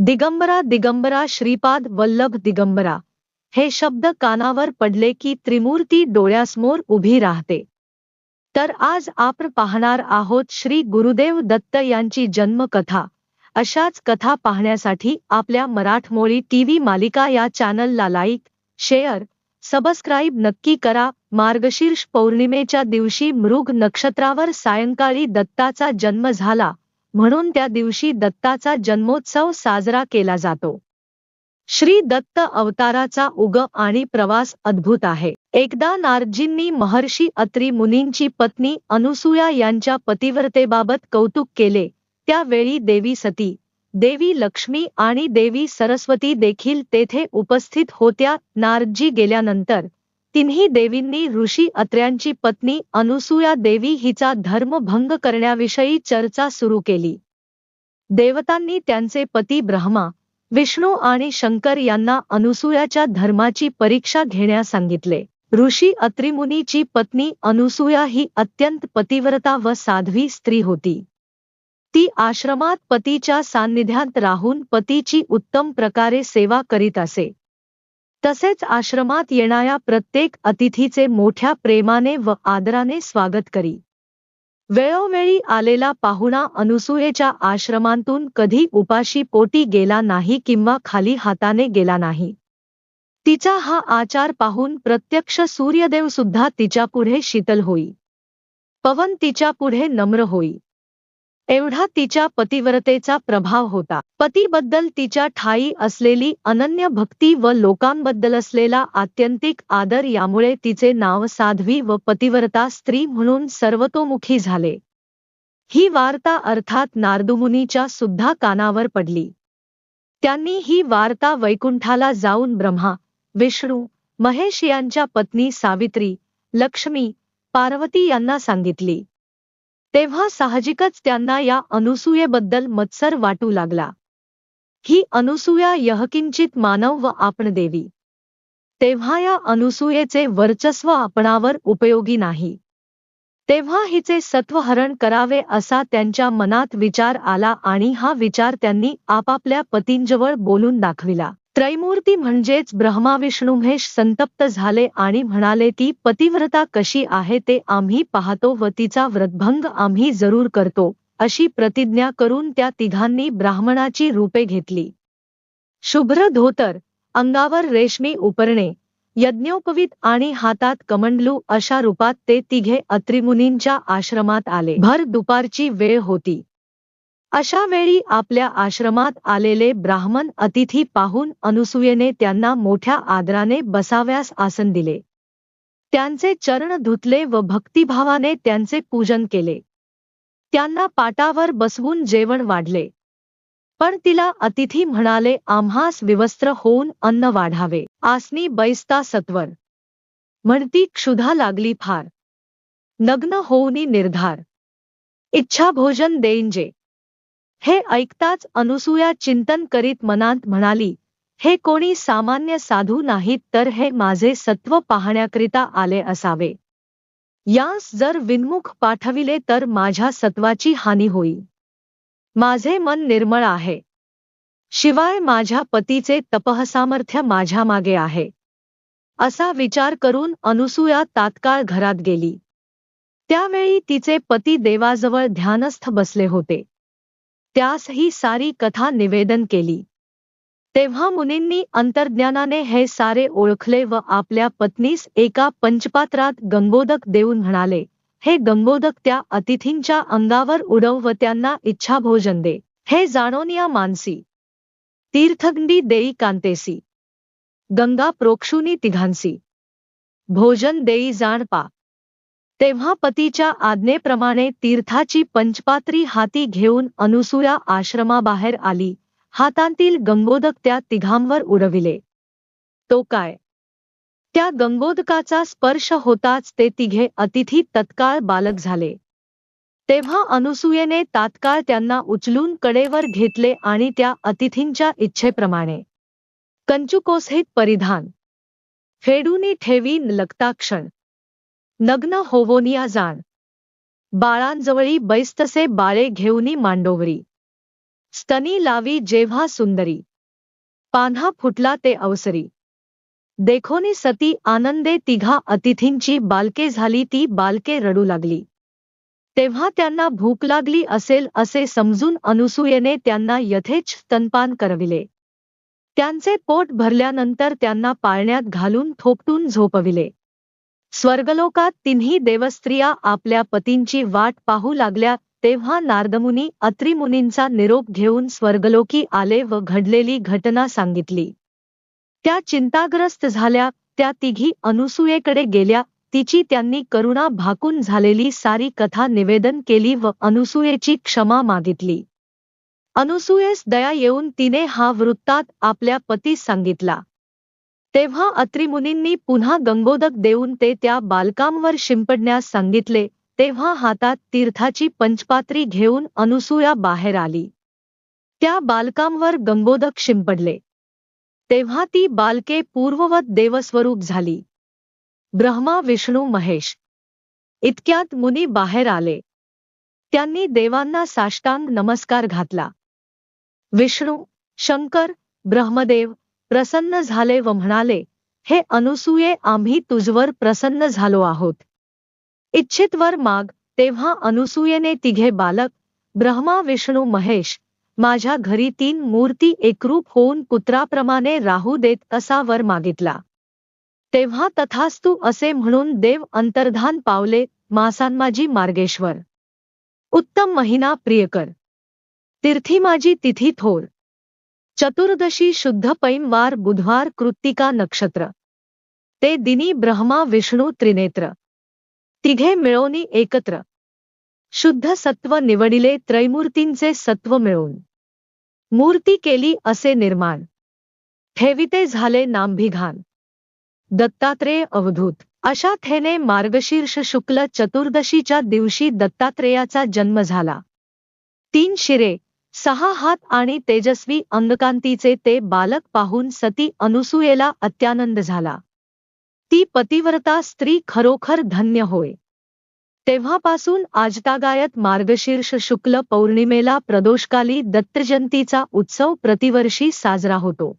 दिगंबरा दिगंबरा श्रीपाद वल्लभ दिगंबरा हे शब्द कानावर पडले की त्रिमूर्ती डोळ्यासमोर उभी राहते। तर आज आपण पाहणार आहोत श्री गुरुदेव दत्त यांची जन्मकथा। अशाच कथा पाहण्यासाठी आपल्या मराठमोळी टीव्ही मालिका या चॅनलला लाईक, शेअर, सबस्क्राईब नक्की करा। मार्गशीर्ष पौर्णिमेच्या दिवशी मृग नक्षत्रावर सायंकाळी दत्ताचा जन्म झाला, म्हणून त्या दिवशी दत्ताचा जन्मोत्सव साजरा केला जातो। श्री दत्त अवताराचा उगम आणि प्रवास अद्भुत आहे। एकदा नारदजींनी महर्षी अत्री मुनींची पत्नी अनुसूया यांच्या पतिव्रतेबाबत कौतुक केले। त्यावेळी देवी सती, देवी लक्ष्मी आणि देवी सरस्वती देखील तेथे उपस्थित होत्या। नारदजी गेल्यानंतर तिन्ही देवींनी ऋषी अत्र्यांची पत्नी अनुसूया देवी हिचा धर्मभंग करण्याविषयी चर्चा सुरू केली। देवतांनी त्यांचे पती ब्रह्मा, विष्णू आणि शंकर यांना अनुसूयाच्या धर्माची परीक्षा घेण्यास सांगितले। ऋषी अत्रिमुनीची पत्नी अनुसूया ही अत्यंत पतिव्रता व साध्वी स्त्री होती। ती आश्रमात पतीच्या सान्निध्यात राहून पतीची उत्तम प्रकारे सेवा करीत असे। तसेच आश्रमात येणाऱ्या प्रत्येक अतिथीचे मोठ्या प्रेमाने व आदराने स्वागत करी। वेळोवेळी आलेला पाहुणा अनुसूयेच्या आश्रमांतून कधी उपाशी पोटी गेला नाही किंवा खाली हाताने गेला नाही। तिचा हा आचार पाहून प्रत्यक्ष सूर्यदेव सुद्धा तिच्यापुढे शीतल होई, पवन तिच्यापुढे नम्र होई, एवढा तिच्या पतिव्रतेचा प्रभाव होता। पतीबद्दल तिच्या ठायी असलेली अनन्य भक्ती व लोकांबद्दल असलेला आत्यंतिक आदर यामुळे तिचे नाव साध्वी व पतिव्रता स्त्री म्हणून सर्वतोमुखी झाले। ही वार्ता अर्थात नारदमुनीच्या सुद्धा कानावर पडली। त्यांनी ही वार्ता वैकुंठाला जाऊन ब्रह्मा, विष्णू, महेश यांच्या पत्नी सावित्री, लक्ष्मी, पार्वती यांना सांगितली। तेव्हा साहजिकच त्यांना या अनुसूयेबद्दल मत्सर वाटू लागला। ही अनुसूया यहकिंचित मानव व आपण देवी। तेव्हा या अनुसूयेचे वर्चस्व आपणावर उपयोगी नाही। तेव्हा हिचे सत्वहरण करावे असा त्यांच्या मनात विचार आला आणि हा विचार त्यांनी आपापल्या पतींजवळ बोलून दाखविला। त्रैमूर्ती म्हणजेच ब्रह्मा विष्णू महेश संतप्त झाले आणि म्हणाले ती पतिव्रता कशी आहे ते आम्ही पाहतो व तिचा व्रतभंग आम्ही जरूर करतो। अशी प्रतिज्ञा करून त्या तिघांनी ब्राह्मणाची रूपे घेतली। शुभ्र धोतर, अंगावर रेशमी उपरणे, यज्ञोपवीत आणि हातात कमंडलू अशा रूपात ते तिघे अत्रिमुनींच्या आश्रमात आले। भर दुपारची वेळ होती। अशा वेळी आपल्या आश्रमात आलेले ब्राह्मण अतिथी पाहून अनुसूयेने त्यांना मोठ्या आदराने बसाव्यास आसन दिले। त्यांचे चरण धुतले व भक्तिभावाने त्यांचे पूजन केले। त्यांना पाटावर बसवून जेवण वाढले। पण तिला अतिथी म्हणाले आम्हास विवस्त्र होऊन अन्न वाढावे। आसनी बैसता सत्वर, म्हणती क्षुधा लागली फार, नग्न होऊनी निर्धार, इच्छा भोजन देईंजे। हे ऐकताच अनुसूया चिंतन करीत मनात म्हणाली, हे कोणी सामान्य साधू नाहीत तर हे माझे सत्व पाहण्याकरिता आले असावे। यास जर विन्मुख पाठविले तर माझ्या सत्वाची हानी होईल। माझे मन निर्मळ आहे, शिवाय माझ्या पतीचे तपःसामर्थ्य माझ्या मागे आहे। असा विचार करून अनुसूया तात्काळ घरात गेली। त्यावेळी तिचे पती देवाजवळ ध्यानस्थ बसले होते। त्यास ही सारी कथा निवेदन केली। तेव्हा मुनींनी अंतर्ज्ञानाने हे सारे ओळखले व आपल्या पत्नीस एका पंचपात्रात गंगोदक देऊन म्हणाले, हे गंगोदक त्या अतिथींच्या अंगावर उडव व त्यांना इच्छाभोजन दे। हे जाणोनिया मानसी, तीर्थगंडी देई कांतेसी, गंगा प्रोक्षुनी तिघांसी, भोजन देई जाण पा। तेव्हा पतीच्या आज्ञेप्रमाणे तीर्थाची पंचपात्री हाती घेऊन अनुसूया आश्रमाबाहेर आली। हातांतील गंगोदक त्या तिघांवर उडविले। तो काय? त्या गंगोदकाचा स्पर्श होताच ते तिघे अतिथी तत्काळ बालक झाले। तेव्हा अनुसूयेने तात्काळ त्यांना उचलून कडेवर घेतले आणि त्या अतिथींच्या इच्छेप्रमाणे कंचुकोसहित परिधान, फेडूनी ठेवी लक्ताक्षण, नग्न होवोनिया जाण, बाळांजवळी बैस्तसे बाळे घेऊनी मांडोवरी, स्तनी लावी जेव्हा सुंदरी, पान्हा फुटला ते अवसरी. देखोनी सती आनंदे तिघा अतिथींची बालके झाली ती बालके रडू लागली. तेव्हा त्यांना भूक लागली असेल असे समजून अनसुयेने त्यांना यथेच्छ स्तनपान करविले. त्यांचे पोट भरल्यानंतर त्यांना पाळण्यात घालून थोपटून झोपविले. स्वर्गलोकात तिन्ही देवस्त्रिया आपल्या पतींची वाट पाहू लागल्या तेव्हा नारदमुनी अत्रिमुनींचा निरोप घेऊन स्वर्गलोकी आले व घडलेली घटना सांगितली. त्या चिंताग्रस्त झाल्या. त्या तिघी अनसुयेकडे गेल्या. तिची त्यांनी करुणा भाकून झालेली सारी कथा निवेदन केली व अनसुयेची क्षमा मागितली. अनसुयेस दया येऊन तिने हा वृत्तांत आपल्या पतीस सांगितला. तेव्हा अत्रिमुनींनी पुन्हा गंगोदक देऊन ते त्या बालकांवर शिंपडण्यास सांगितले. तेव्हा हातात तीर्थाची पंचपात्री घेऊन अनसुया बाहेर आली. त्या बालकांवर गंगोदक शिंपडले. तेव्हा ती बालके पूर्ववत देवस्वरूप झाली. ब्रह्मा विष्णू महेश इतक्यात मुनी बाहेर आले. त्यांनी देवांना साष्टांग नमस्कार घातला. विष्णू, शंकर, ब्रह्मदेव प्रसन्न झाले व म्हणाले, हे अनसुये, आम्ही तुझवर प्रसन्न झालो आहोत. इच्छित वर माग. तेव्हा अनसुयेने तिघे बालक, ब्रह्मा विष्णू महेश, माझ्या घरी 3 मूर्ती एकरूप होऊन पुत्राप्रमाणे राहू देत असा वर मागितला. तेव्हा तथास्तु असे म्हणून देव अंतर्धान पावले. मासांमाजी मार्गेश्वर, उत्तम महिना प्रियकर, तीर्थी माझी तिथी थोर, चतुर्दशी शुद्ध पैमवार बुधवार कृत्तिका नक्षत्र. ते दिनी ब्रह्मा विष्णू त्रिनेत्र, तिघे मिळवणी एकत्र. शुद्ध सत्व निवडिले त्रैमूर्तींचे सत्व मिळून. मूर्ती केली असे निर्माण, ठेविते झाले नांभिघान. दत्तात्रेय अवधूत. अशा थेने मार्गशीर्ष शुक्ल चतुर्दशीच्या दिवशी दत्तात्रेयाचा जन्म झाला. 3 शिरे, 6 हात आणि तेजस्वी अंगकांतीचे ते बालक पाहून सती अनसुयेला अत्यानंद झाला. ती पतिव्रता स्त्री खरोखर धन्य होय. तेव्हापासून आजतागायत मार्गशीर्ष शुक्ल पौर्णिमेला प्रदोषकाली दत्तजयंतीचा उत्सव प्रतिवर्षी साजरा होतो.